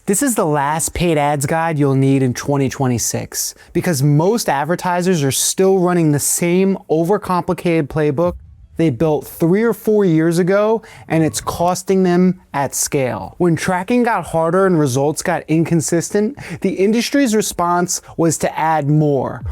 This is the last paid ads guide you'll need in 2026 because most advertisers are still running the same overcomplicated playbook they built 3 or 4 years ago, and it's costing them at scale. When tracking got harder and results got inconsistent, the industry's response was to add more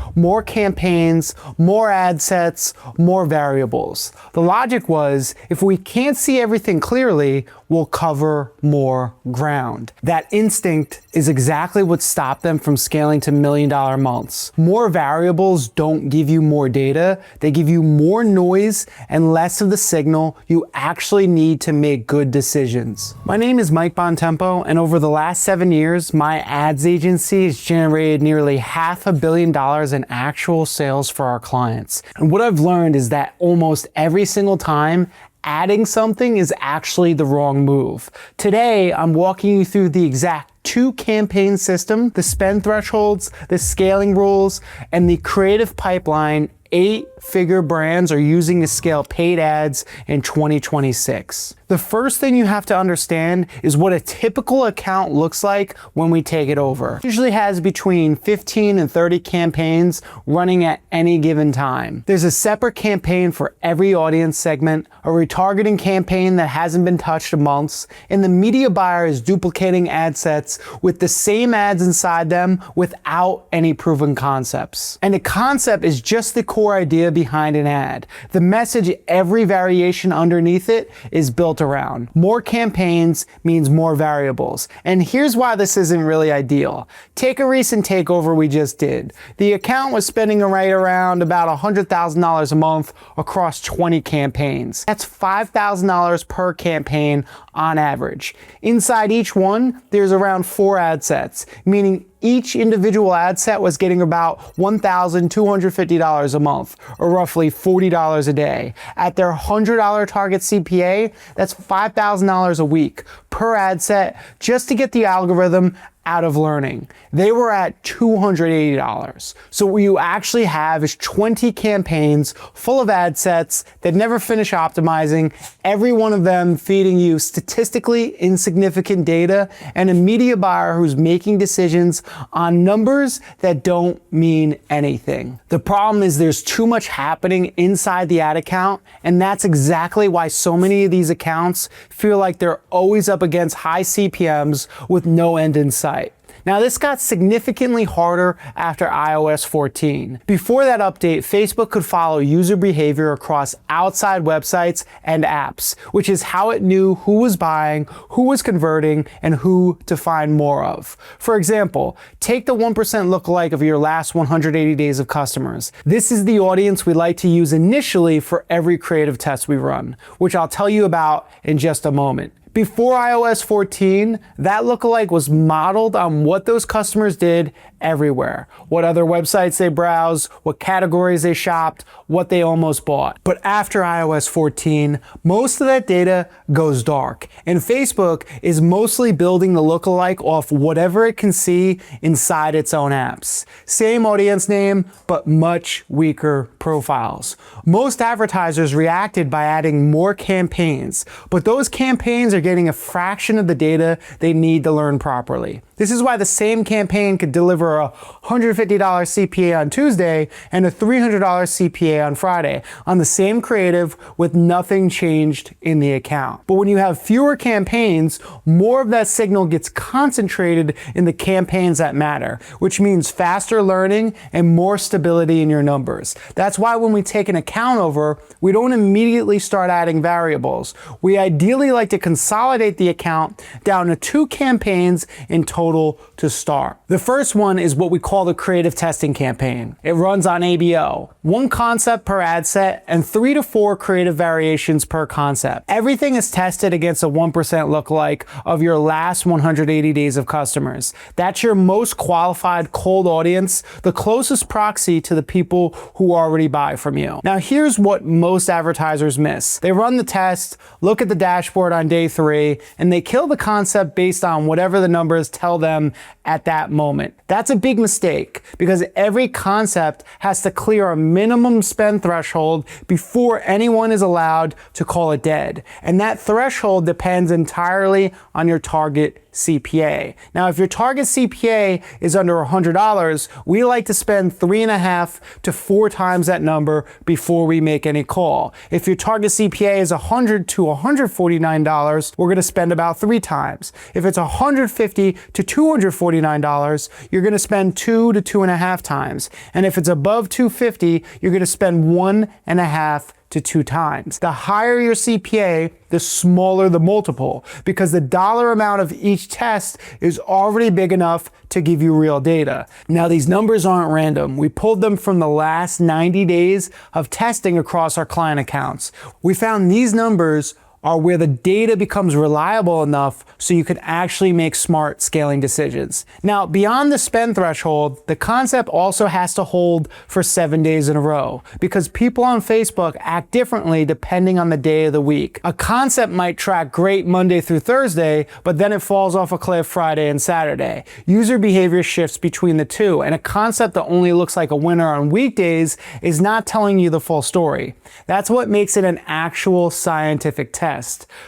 campaigns, more ad sets, more variables. The logic was, if we can't see everything clearly, we'll cover more ground. That instinct is exactly what stopped them from scaling to $1 million months. More variables don't give you more data, they give you more noise and less of the signal you actually need to make good decisions. My name is Mike Buontempo, and over the last 7 years, my ads agency has generated nearly $500 million in actual sales for our clients. And what I've learned is that almost every single time, adding something is actually the wrong move. Today, I'm walking you through the exact 2-campaign system, the spend thresholds, the scaling rules, and the creative pipeline 8-figure brands are using to scale paid ads in 2026. The first thing you have to understand is what a typical account looks like when we take it over. It usually has between 15 and 30 campaigns running at any given time. There's a separate campaign for every audience segment, a retargeting campaign that hasn't been touched in months, and the media buyer is duplicating ad sets with the same ads inside them without any proven concepts. And the concept is just the core idea behind an ad. The message, every variation underneath it, is built around. More campaigns means more variables. And here's why this isn't really ideal. Take a recent takeover we just did. The account was spending right around about $100,000 a month across 20 campaigns. That's $5,000 per campaign on average. Inside each one, there's around 4 ad sets, meaning each individual ad set was getting about $1,250 a month, or roughly $40 a day. At their $100 target CPA, that's $5,000 a week per ad set just to get the algorithm out of learning. They were at $280. So what you actually have is 20 campaigns full of ad sets that never finish optimizing, every one of them feeding you statistically insignificant data, and a media buyer who's making decisions on numbers that don't mean anything. The problem is there's too much happening inside the ad account, and that's exactly why so many of these accounts feel like they're always up against high CPMs with no end in sight. Now, this got significantly harder after iOS 14. Before that update, Facebook could follow user behavior across outside websites and apps, which is how it knew who was buying, who was converting, and who to find more of. For example, take the 1% lookalike of your last 180 days of customers. This is the audience we like to use initially for every creative test we run, which I'll tell you about in just a moment. Before iOS 14, that lookalike was modeled on what those customers did everywhere, what other websites they browsed, what categories they shopped, what they almost bought. But after iOS 14, most of that data goes dark, and Facebook is mostly building the lookalike off whatever it can see inside its own apps. Same audience name, but much weaker profiles. Most advertisers reacted by adding more campaigns, but those campaigns are getting a fraction of the data they need to learn properly. This is why the same campaign could deliver a $150 CPA on Tuesday and a $300 CPA on Friday on the same creative with nothing changed in the account. But when you have fewer campaigns, more of that signal gets concentrated in the campaigns that matter, which means faster learning and more stability in your numbers. That's why when we take an account over, we don't immediately start adding variables. We ideally like to consolidate the account down to 2 campaigns in total to start. The first one is what we call the creative testing campaign. It runs on ABO, 1 concept per ad set and 3 to 4 creative variations per concept. Everything is tested against a 1% lookalike of your last 180 days of customers. That's your most qualified cold audience, the closest proxy to the people who already buy from you. Now, here's what most advertisers miss. They run the test, look at the dashboard on day 3, and they kill the concept based on whatever the numbers tell them at that moment. That's a big mistake because every concept has to clear a minimum spend threshold before anyone is allowed to call it dead. And that threshold depends entirely on your target CPA. Now, if your target CPA is under $100, we like to spend 3.5 to 4 times that number before we make any call. If your target CPA is $100 to $149, we're going to spend about 3 times. If it's $150 to $249, you're going to spend 2 to 2.5 times. And if it's above $250, you're going to spend 1.5 to 2 times. The higher your CPA, the smaller the multiple, because the dollar amount of each test is already big enough to give you real data. Now, these numbers aren't random. We pulled them from the last 90 days of testing across our client accounts. We found these numbers are where the data becomes reliable enough so you can actually make smart scaling decisions. Now, beyond the spend threshold, the concept also has to hold for 7 days in a row, because people on Facebook act differently depending on the day of the week. A concept might track great Monday through Thursday, but then it falls off a cliff Friday and Saturday. User behavior shifts between the two, and a concept that only looks like a winner on weekdays is not telling you the full story. That's what makes it an actual scientific test.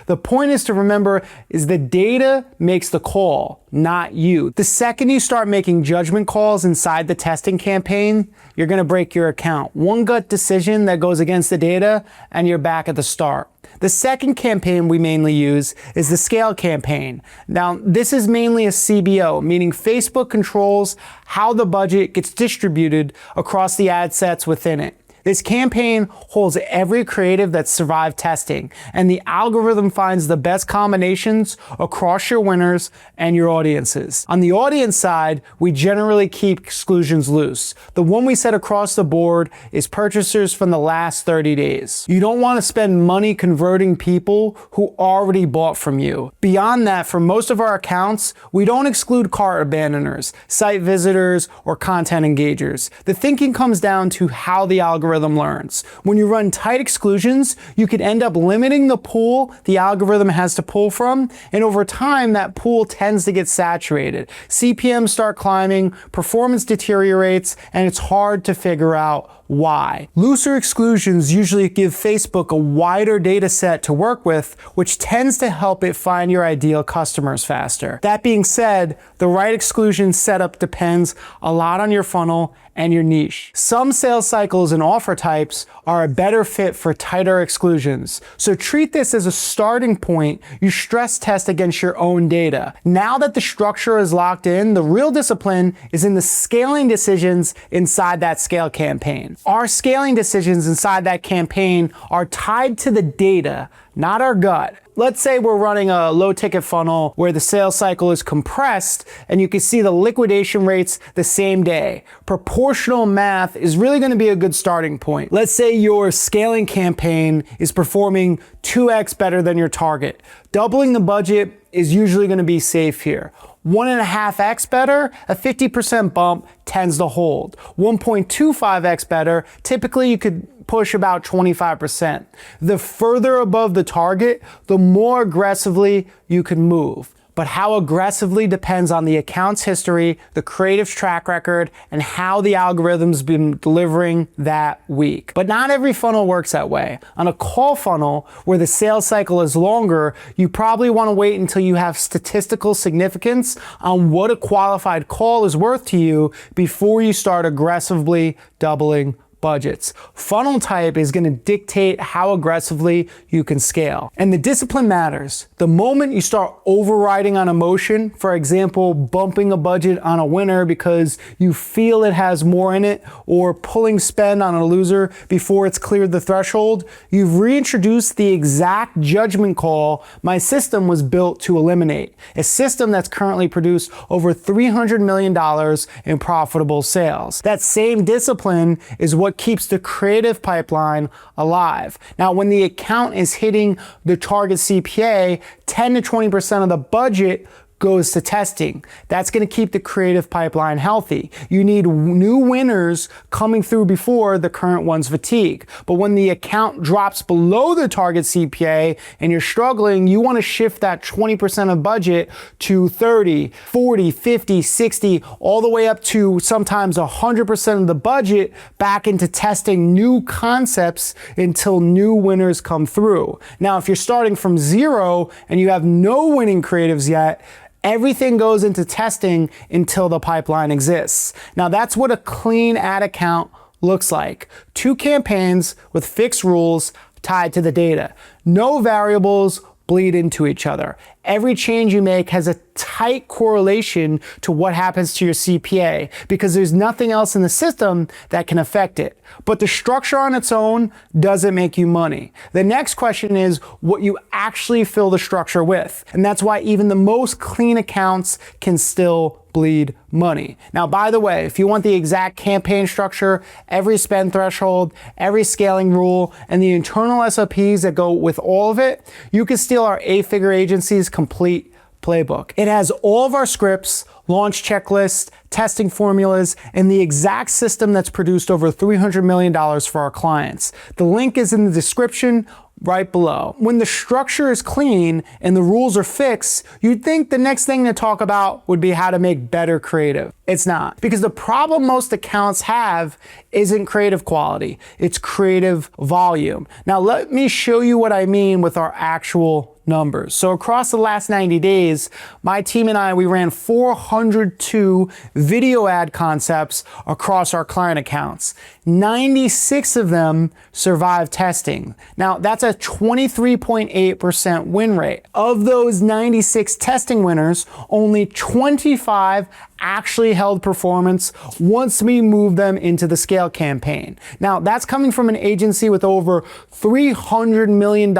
The point is to remember is the data makes the call, not you. The second you start making judgment calls inside the testing campaign, you're going to break your account. One gut decision that goes against the data, and you're back at the start. The second campaign we mainly use is the scale campaign. Now, this is mainly a CBO, meaning Facebook controls how the budget gets distributed across the ad sets within it. This campaign holds every creative that survived testing, and the algorithm finds the best combinations across your winners and your audiences. On the audience side, we generally keep exclusions loose. The one we set across the board is purchasers from the last 30 days. You don't want to spend money converting people who already bought from you. Beyond that, for most of our accounts, we don't exclude cart abandoners, site visitors, or content engagers. The thinking comes down to how the algorithm learns. When you run tight exclusions, you could end up limiting the pool the algorithm has to pull from, and over time that pool tends to get saturated. CPMs start climbing, performance deteriorates, and it's hard to figure out why. Looser exclusions usually give Facebook a wider data set to work with, which tends to help it find your ideal customers faster. That being said, the right exclusion setup depends a lot on your funnel and your niche. Some sales cycles and offer types are a better fit for tighter exclusions. So treat this as a starting point. You stress test against your own data. Now that the structure is locked in, the real discipline is in the scaling decisions inside that scale campaign. Our scaling decisions inside that campaign are tied to the data, not our gut. Let's say we're running a low ticket funnel where the sales cycle is compressed and you can see the liquidation rates the same day. Proportional math is really going to be a good starting point. Let's say your scaling campaign is performing 2x better than your target. Doubling the budget is usually going to be safe here. 1.5x better, a 50% bump tends to hold. 1.25x better, typically you could push about 25%. The further above the target, the more aggressively you can move. But how aggressively depends on the account's history, the creative's track record, and how the algorithm's been delivering that week. But not every funnel works that way. On a call funnel, where the sales cycle is longer, you probably want to wait until you have statistical significance on what a qualified call is worth to you before you start aggressively doubling budgets. Funnel type is going to dictate how aggressively you can scale. And the discipline matters. The moment you start overriding on emotion, for example, bumping a budget on a winner because you feel it has more in it, or pulling spend on a loser before it's cleared the threshold, you've reintroduced the exact judgment call my system was built to eliminate. A system that's currently produced over $300 million in profitable sales. That same discipline is what keeps the creative pipeline alive. Now, when the account is hitting the target CPA, 10 to 20% of the budget goes to testing. That's going to keep the creative pipeline healthy. You need new winners coming through before the current ones fatigue. But when the account drops below the target CPA and you're struggling, you want to shift that 20% of budget to 30, 40, 50, 60, all the way up to sometimes 100% of the budget back into testing new concepts until new winners come through. Now, if you're starting from zero and you have no winning creatives yet, Everything goes into testing until the pipeline exists. Now that's what a clean ad account looks like. 2 campaigns with fixed rules tied to the data. No variables bleed into each other. Every change you make has a tight correlation to what happens to your CPA because there's nothing else in the system that can affect it. But the structure on its own doesn't make you money. The next question is what you actually fill the structure with. And that's why even the most clean accounts can still bleed money. Now, by the way, if you want the exact campaign structure, every spend threshold, every scaling rule, and the internal SOPs that go with all of it, you can steal our 8-figure agency's complete playbook. It has all of our scripts, launch checklists, testing formulas, and the exact system that's produced over $300 million for our clients. The link is in the description right below. When the structure is clean and the rules are fixed, you'd think the next thing to talk about would be how to make better creative. It's not, because the problem most accounts have isn't creative quality, it's creative volume. Now let me show you what I mean with our actual numbers. So across the last 90 days, my team and we ran 402 video ad concepts across our client accounts. 96 of them survived testing. Now that's a 23.8% win rate. Of those 96 testing winners, only 25 actually held performance once we moved them into the scale campaign. Now that's coming from an agency with over $300 million,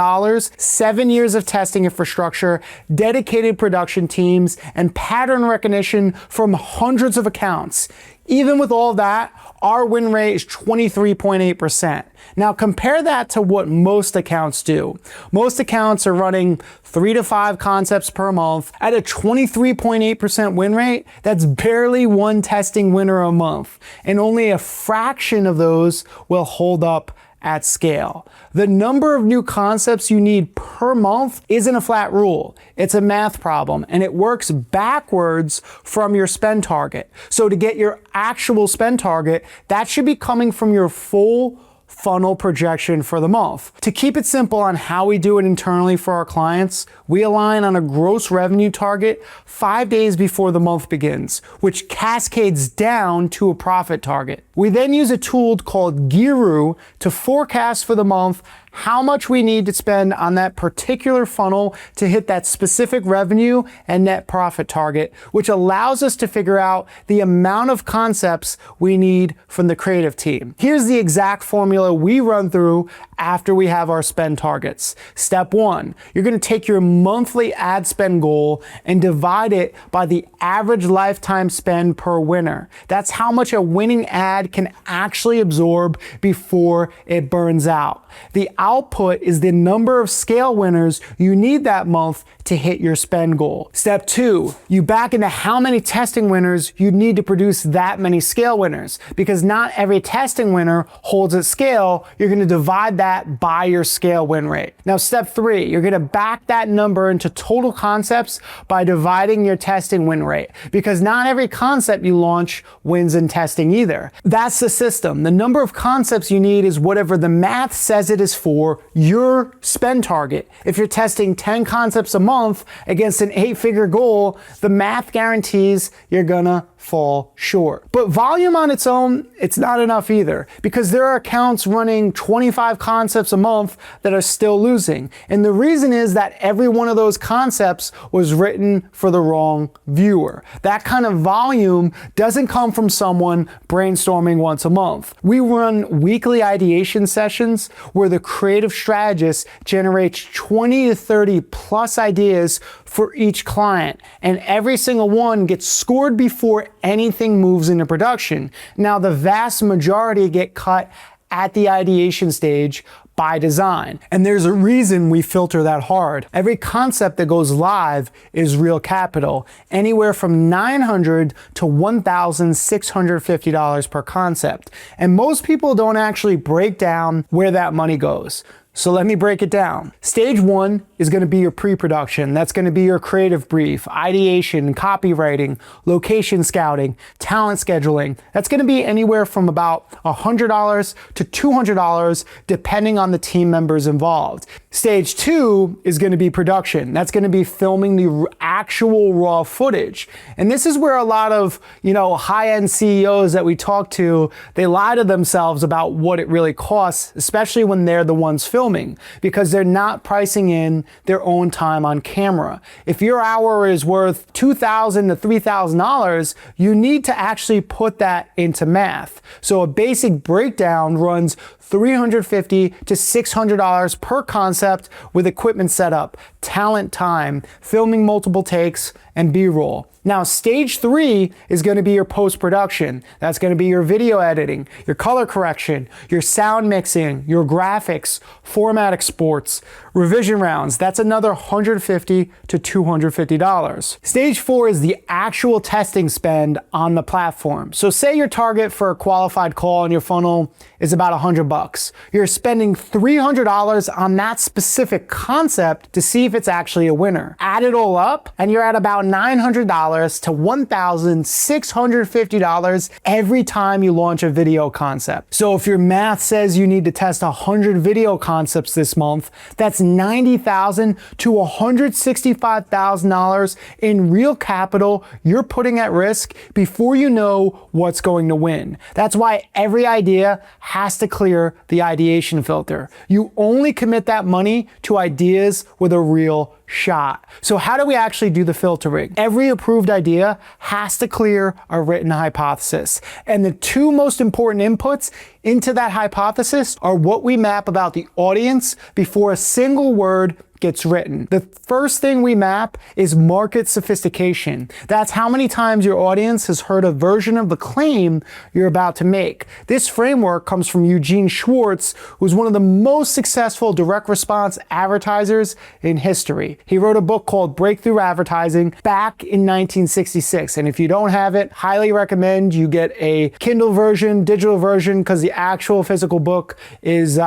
7 years of testing infrastructure, dedicated production teams, and pattern recognition from hundreds of accounts. Even with all that, our win rate is 23.8%. Now compare that to what most accounts do. Most accounts are running 3 to 5 concepts per month at a 23.8% win rate. That's barely one testing winner a month, and only a fraction of those will hold up at scale. The number of new concepts you need per month isn't a flat rule. It's a math problem, and it works backwards from your spend target. So to get your actual spend target, that should be coming from your full funnel projection for the month. To keep it simple on how we do it internally for our clients, we align on a gross revenue target 5 days before the month begins, which cascades down to a profit target. We then use a tool called Guru to forecast for the month how much we need to spend on that particular funnel to hit that specific revenue and net profit target, which allows us to figure out the amount of concepts we need from the creative team. Here's the exact formula we run through after we have our spend targets. Step 1, you're going to take your monthly ad spend goal and divide it by the average lifetime spend per winner. That's how much a winning ad can actually absorb before it burns out. The output is the number of scale winners you need that month to hit your spend goal. Step 2, you back into how many testing winners you need to produce that many scale winners, because not every testing winner holds at scale. You're going to divide that by your scale win rate. Now step 3, you're going to back that number into total concepts by dividing your testing win rate, because not every concept you launch wins in testing either. That's the system. The number of concepts you need is whatever the math says it is for your spend target. If you're testing 10 concepts a month against an 8-figure goal, the math guarantees you're gonna fall short. But volume on its own, it's not enough either, because there are accounts running 25 concepts a month that are still losing. And the reason is that every one of those concepts was written for the wrong viewer. That kind of volume doesn't come from someone brainstorming once a month. We run weekly ideation sessions where the creative strategist generates 20 to 30 plus ideas for each client, and every single one gets scored before anything moves into production. Now, the vast majority get cut at the ideation stage by design. And there's a reason we filter that hard. Every concept that goes live is real capital, anywhere from $900 to $1,650 per concept. And most people don't actually break down where that money goes. So let me break it down. Stage 1 is going to be your pre-production. That's going to be your creative brief, ideation, copywriting, location scouting, talent scheduling. That's going to be anywhere from about $100 to $200 depending on the team members involved. Stage 2 is going to be production. That's going to be filming the actual raw footage. And this is where a lot of, high-end CEOs that we talk to, they lie to themselves about what it really costs, especially when they're the ones filming, because they're not pricing in their own time on camera. If your hour is worth $2,000 to $3,000, you need to actually put that into math. So a basic breakdown runs $350 to $600 per concept with equipment setup, talent time, filming multiple takes, and B-roll. Now, stage 3 is going to be your post-production. That's going to be your video editing, your color correction, your sound mixing, your graphics, format exports, revision rounds. That's another $150 to $250. Stage 4 is the actual testing spend on the platform. So say your target for a qualified call in your funnel is about $100. You're spending $300 on that specific concept to see if it's actually a winner. Add it all up, and you're at about $900 to $1,650 every time you launch a video concept. So if your math says you need to test 100 video concepts this month, that's $90,000 to $165,000 in real capital you're putting at risk before you know what's going to win. That's why every idea has to clear the ideation filter. You only commit that money to ideas with a real shot. So how do we actually do the filtering? Every approved idea has to clear a written hypothesis. And the two most important inputs into that hypothesis are what we map about the audience before a single word gets written. The first thing we map is market sophistication. That's how many times your audience has heard a version of the claim you're about to make. This framework comes from Eugene Schwartz, who's one of the most successful direct response advertisers in history. He wrote a book called Breakthrough Advertising back in 1966. And if you don't have it, highly recommend you get a Kindle version, digital version, because the actual physical book is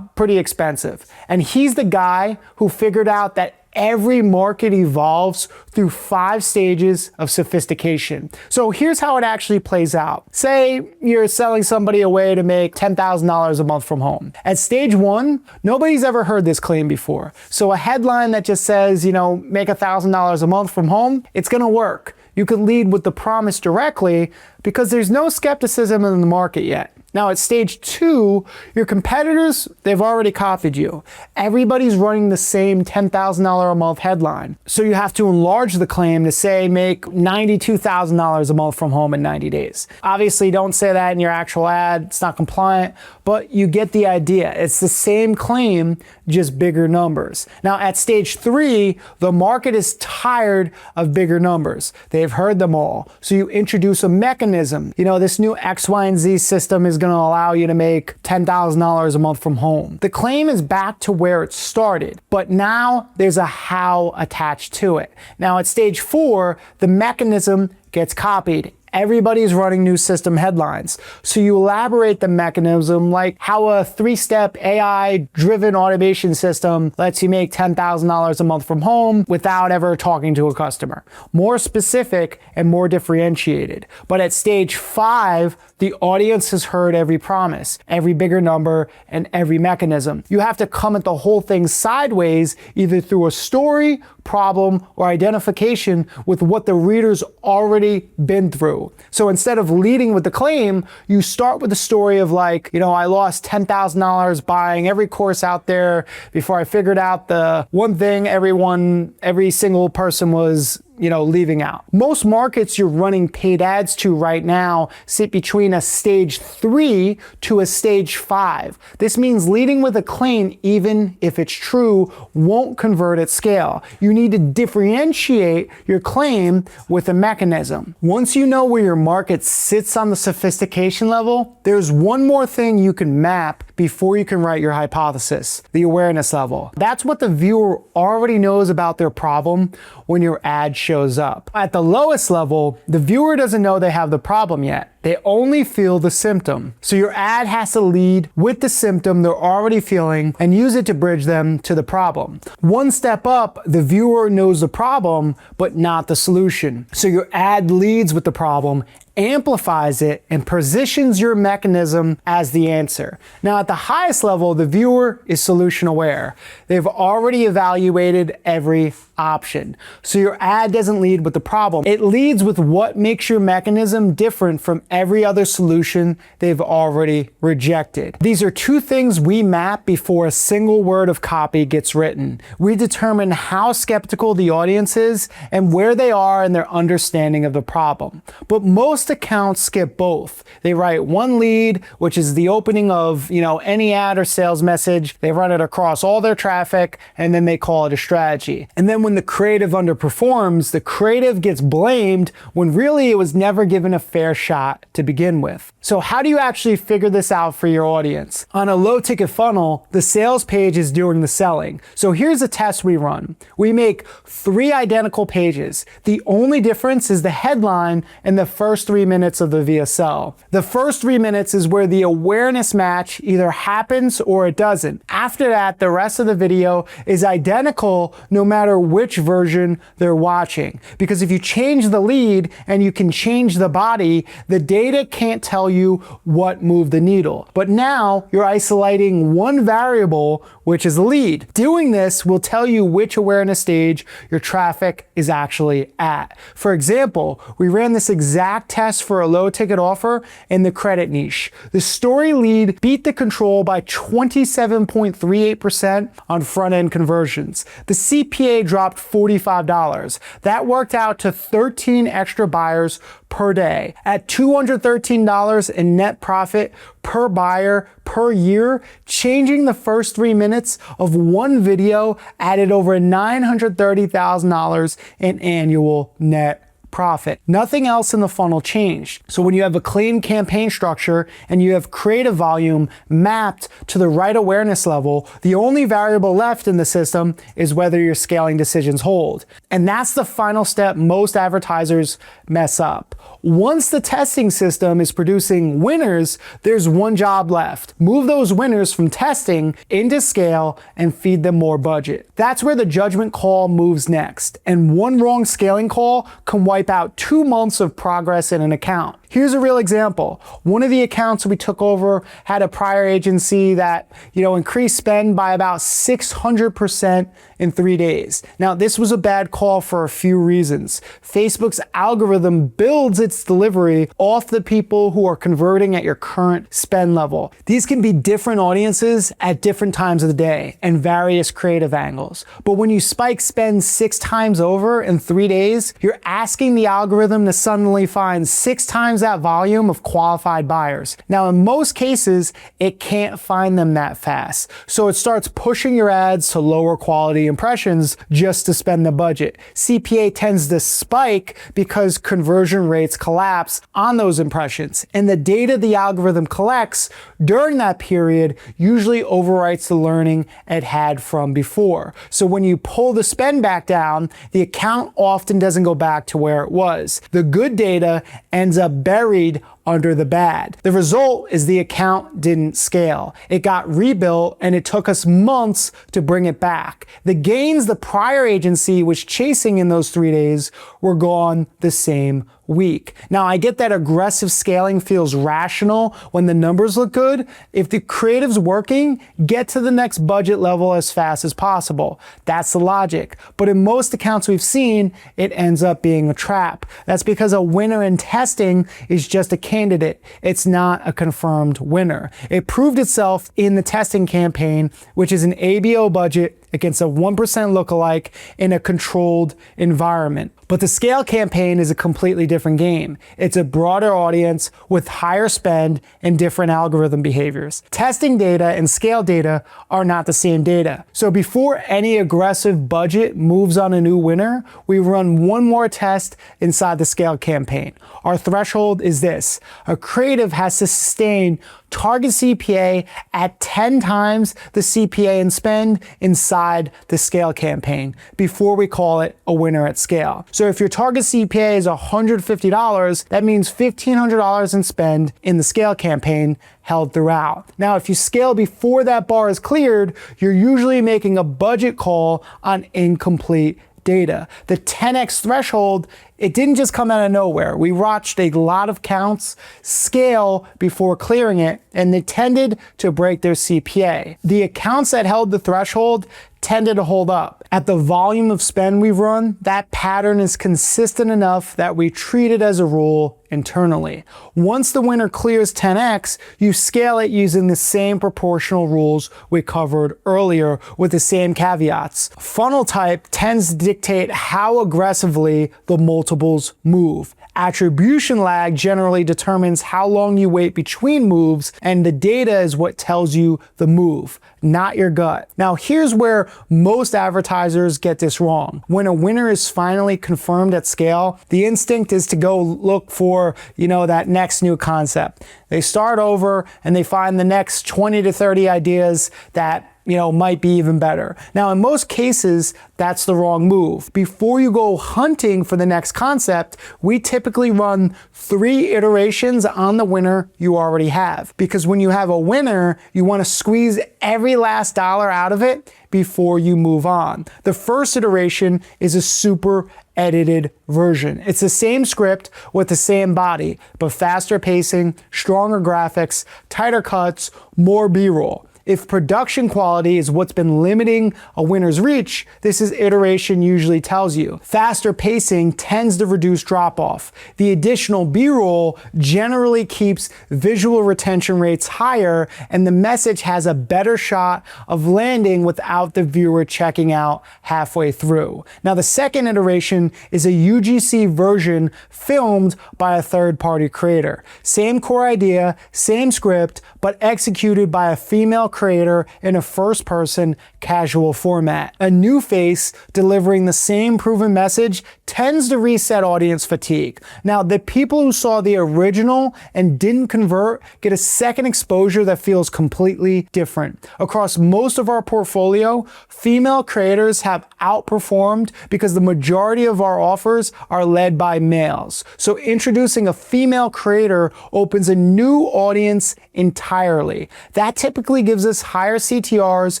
pretty expensive. And he's the guy who figured out that every market evolves through 5 stages of sophistication. So here's how it actually plays out. Say you're selling somebody a way to make $10,000 a month from home. At stage 1, nobody's ever heard this claim before. So a headline that just says, make $1,000 a month from home, it's gonna work. You can lead with the promise directly because there's no skepticism in the market yet. Now at stage 2, your competitors, they've already copied you. Everybody's running the same $10,000 a month headline. So you have to enlarge the claim to say make $92,000 a month from home in 90 days. Obviously don't say that in your actual ad, it's not compliant, but you get the idea. It's the same claim, just bigger numbers. Now at stage 3, the market is tired of bigger numbers. They've heard them all. So you introduce a mechanism. This new X, Y, and Z system is going to allow you to make $10,000 a month from home. The claim is back to where it started, but now there's a how attached to it. Now at stage 4, the mechanism gets copied. Everybody's running new system headlines. So you elaborate the mechanism like how a 3-step AI-driven automation system lets you make $10,000 a month from home without ever talking to a customer. More specific and more differentiated. But at stage 5, the audience has heard every promise, every bigger number, and every mechanism. You have to come at the whole thing sideways, either through a story, problem, or identification with what the reader's already been through. So instead of leading with the claim, you start with the story of I lost $10,000 buying every course out there before I figured out the one thing every single person was leaving out. Most markets you're running paid ads to right now sit between a stage 3 to a stage 5. This means leading with a claim, even if it's true, won't convert at scale. You need to differentiate your claim with a mechanism. Once you know where your market sits on the sophistication level, there's one more thing you can map before you can write your hypothesis, the awareness level. That's what the viewer already knows about their problem when your ad shows up. At the lowest level, the viewer doesn't know they have the problem yet. They only feel the symptom. So your ad has to lead with the symptom they're already feeling and use it to bridge them to the problem. One step up, the viewer knows the problem, but not the solution. So your ad leads with the problem, amplifies it, and positions your mechanism as the answer. Now, at the highest level, the viewer is solution aware. They've already evaluated every option. So your ad doesn't lead with the problem. It leads with what makes your mechanism different from every other solution they've already rejected. These are two things we map before a single word of copy gets written. We determine how skeptical the audience is and where they are in their understanding of the problem. But most accounts skip both. They write one lead, which is the opening of, any ad or sales message. They run it across all their traffic, and then they call it a strategy. And then when the creative underperforms, the creative gets blamed when really it was never given a fair shot to begin with. So how do you actually figure this out for your audience? On a low ticket funnel, the sales page is doing the selling. So here's a test we run. We make 3 identical pages. The only difference is the headline and the first 3 minutes of the VSL. The first 3 minutes is where the awareness match either happens or it doesn't. After that, the rest of the video is identical no matter which version they're watching. Because if you change the lead and you can change the body, the data can't tell you what moved the needle. But now you're isolating one variable, which is the lead. Doing this will tell you which awareness stage your traffic is actually at. For example, we ran this exact test for a low ticket offer in the credit niche. The story lead beat the control by 27.38% on front end conversions. The CPA dropped $45. That worked out to 13 extra buyers per day. At $213 in net profit per buyer per year, changing the first 3 minutes of one video added over $930,000 in annual net profit. Nothing else in the funnel changed. So when you have a clean campaign structure and you have creative volume mapped to the right awareness level, the only variable left in the system is whether your scaling decisions hold. And that's the final step most advertisers mess up. Once the testing system is producing winners, there's one job left. Move those winners from testing into scale and feed them more budget. That's where the judgment call moves next. And one wrong scaling call can wipe out 2 months of progress in an account. Here's a real example. One of the accounts we took over had a prior agency that, increased spend by about 600% in 3 days. Now, this was a bad call for a few reasons. Facebook's algorithm builds its delivery off the people who are converting at your current spend level. These can be different audiences at different times of the day and various creative angles. But when you spike spend 6 times over in 3 days, you're asking the algorithm to suddenly find 6 times that volume of qualified buyers. Now, in most cases, it can't find them that fast. So it starts pushing your ads to lower quality impressions just to spend the budget. CPA tends to spike because conversion rates collapse on those impressions. And the data the algorithm collects during that period usually overwrites the learning it had from before. So when you pull the spend back down, the account often doesn't go back to where it was. The good data ends up buried under the bad. The result is the account didn't scale. It got rebuilt and it took us months to bring it back. The gains the prior agency was chasing in those 3 days were gone the same week. Now, I get that aggressive scaling feels rational when the numbers look good. If the creative's working, get to the next budget level as fast as possible. That's the logic. But in most accounts we've seen, it ends up being a trap. That's because a winner in testing is just a candidate. It's not a confirmed winner. It proved itself in the testing campaign, which is an ABO budget against a 1% lookalike in a controlled environment. But the scale campaign is a completely different game. It's a broader audience with higher spend and different algorithm behaviors. Testing data and scale data are not the same data. So before any aggressive budget moves on a new winner, we run one more test inside the scale campaign. Our threshold is this: a creative has to sustain target CPA at 10 times the CPA and spend inside inside the scale campaign before we call it a winner at scale. So if your target CPA is $150, that means $1,500 in spend in the scale campaign held throughout. Now, if you scale before that bar is cleared, you're usually making a budget call on incomplete data. The 10x threshold, it didn't just come out of nowhere. We watched a lot of counts scale before clearing it, and they tended to break their CPA. The accounts that held the threshold tended to hold up. At the volume of spend we've run, that pattern is consistent enough that we treat it as a rule internally. Once the winner clears 10x, you scale it using the same proportional rules we covered earlier with the same caveats. Funnel type tends to dictate how aggressively the multiples move. Attribution lag generally determines how long you wait between moves, and the data is what tells you the move, not your gut. Now, here's where most advertisers get this wrong. When a winner is finally confirmed at scale, the instinct is to go look for, that next new concept. They start over and they find the next 20 to 30 ideas that might be even better. Now, in most cases, that's the wrong move. Before you go hunting for the next concept, we typically run 3 iterations on the winner you already have. Because when you have a winner, you want to squeeze every last dollar out of it before you move on. The first iteration is a super edited version. It's the same script with the same body, but faster pacing, stronger graphics, tighter cuts, more B-roll. If production quality is what's been limiting a winner's reach, this is iteration usually tells you. Faster pacing tends to reduce drop-off. The additional B-roll generally keeps visual retention rates higher, and the message has a better shot of landing without the viewer checking out halfway through. Now, the second iteration is a UGC version filmed by a third-party creator. Same core idea, same script, but executed by a female creator in a first-person casual format. A new face delivering the same proven message tends to reset audience fatigue. Now, the people who saw the original and didn't convert get a second exposure that feels completely different. Across most of our portfolio, female creators have outperformed because the majority of our offers are led by males. So introducing a female creator opens a new audience entirely. That typically gives us higher CTRs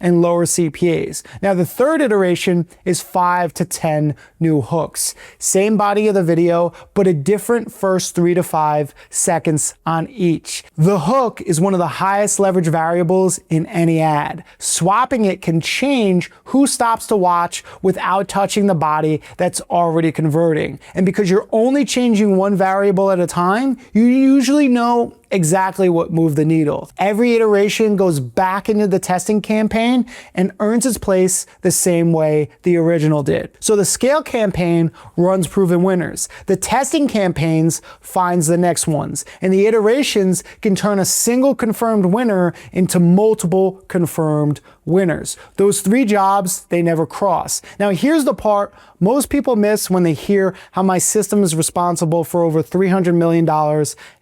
and lower CPAs. Now, the third iteration is 5 to 10 new hooks. Same body of the video, but a different first 3 to 5 seconds on each. The hook is one of the highest leverage variables in any ad. Swapping it can change who stops to watch without touching the body that's already converting. And because you're only changing one variable at a time, you usually know exactly what moved the needle. Every iteration goes back into the testing campaign and earns its place the same way the original did. So the scale campaign runs proven winners. The testing campaigns finds the next ones. And the iterations can turn a single confirmed winner into multiple confirmed winners. Those 3 jobs, they never cross. Now, here's the part most people miss when they hear how my system is responsible for over $300 million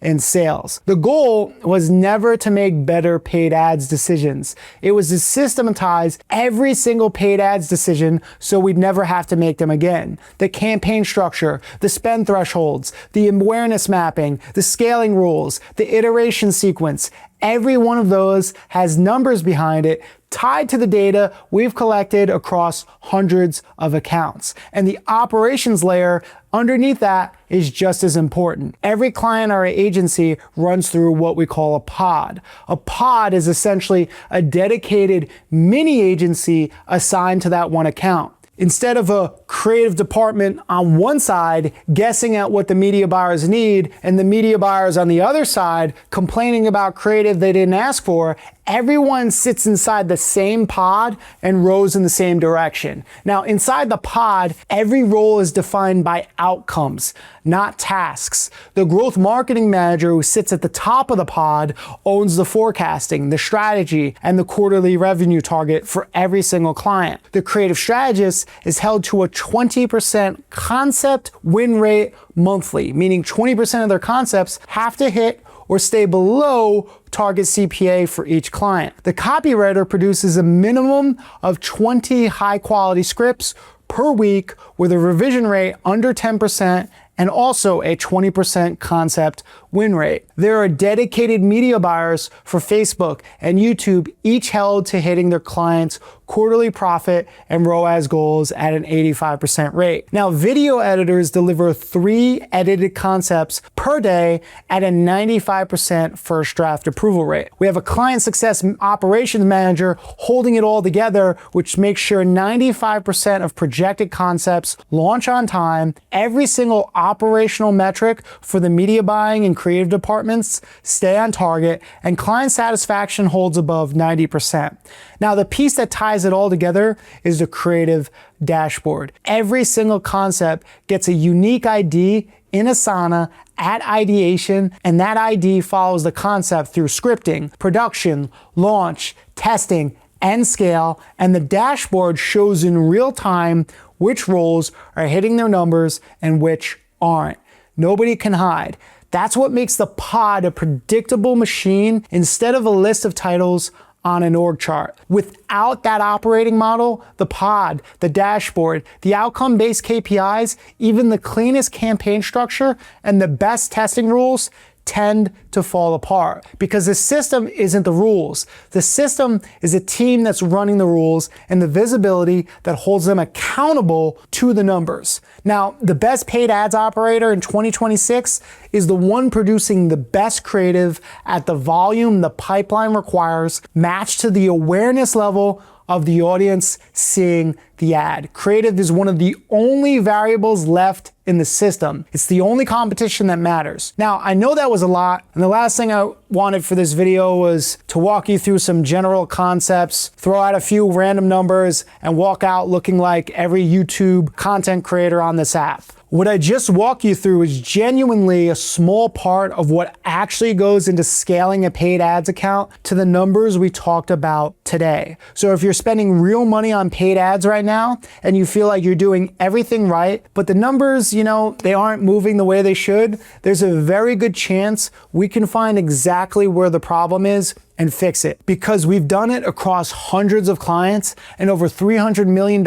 in sales. The goal was never to make better paid ads decisions. It was to systematize every single paid ads decision so we'd never have to make them again. The campaign structure, the spend thresholds, the awareness mapping, the scaling rules, the iteration sequence, every one of those has numbers behind it tied to the data we've collected across hundreds of accounts. And the operations layer underneath that is just as important. Every client or agency runs through what we call a pod. A pod is essentially a dedicated mini agency assigned to that one account. Instead of a creative department on one side guessing at what the media buyers need and the media buyers on the other side complaining about creative they didn't ask for, everyone sits inside the same pod and rows in the same direction. Now, inside the pod, every role is defined by outcomes, not tasks. The growth marketing manager who sits at the top of the pod owns the forecasting, the strategy, and the quarterly revenue target for every single client. The creative strategist is held to a 20% concept win rate monthly, meaning 20% of their concepts have to hit or stay below target CPA for each client. The copywriter produces a minimum of 20 high-quality scripts per week with a revision rate under 10% and also a 20% concept win rate. There are dedicated media buyers for Facebook and YouTube, each held to hitting their clients' quarterly profit and ROAS goals at an 85% rate. Now, video editors deliver 3 edited concepts per day at a 95% first draft approval rate. We have a client success operations manager holding it all together, which makes sure 95% of projected concepts launch on time. Every single operational metric for the media buying and creative departments stay on target, and client satisfaction holds above 90%. Now, the piece that ties it all together is the creative dashboard. Every single concept gets a unique ID in Asana at ideation, and that ID follows the concept through scripting, production, launch, testing, and scale, and the dashboard shows in real time which roles are hitting their numbers and which aren't. Nobody can hide. That's what makes the pod a predictable machine instead of a list of titles on an org chart. Without that operating model, the pod, the dashboard, the outcome-based KPIs, even the cleanest campaign structure and the best testing rules tend to fall apart because the system isn't the rules. The system is a team that's running the rules and the visibility that holds them accountable to the numbers. Now, the best paid ads operator in 2026 is the one producing the best creative at the volume the pipeline requires, matched to the awareness level of the audience seeing the ad. Creative is one of the only variables left in the system. It's the only competition that matters. Now, I know that was a lot, and the last thing I wanted for this video was to walk you through some general concepts, throw out a few random numbers, and walk out looking like every YouTube content creator on this app. What I just walked you through is genuinely a small part of what actually goes into scaling a paid ads account to the numbers we talked about today. So if you're spending real money on paid ads right now and you feel like you're doing everything right, but the numbers, they aren't moving the way they should, there's a very good chance we can find exactly where the problem is and fix it, because we've done it across hundreds of clients and over $300 million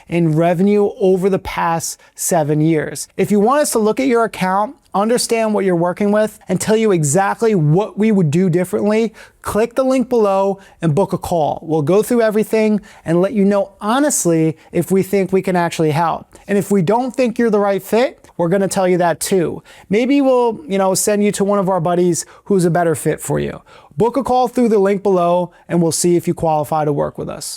in revenue over the past 7 years. If you want us to look at your account, understand what you're working with, and tell you exactly what we would do differently, click the link below and book a call. We'll go through everything and let you know honestly if we think we can actually help. And if we don't think you're the right fit, we're gonna tell you that too. Maybe we'll, send you to one of our buddies who's a better fit for you. Book a call through the link below and we'll see if you qualify to work with us.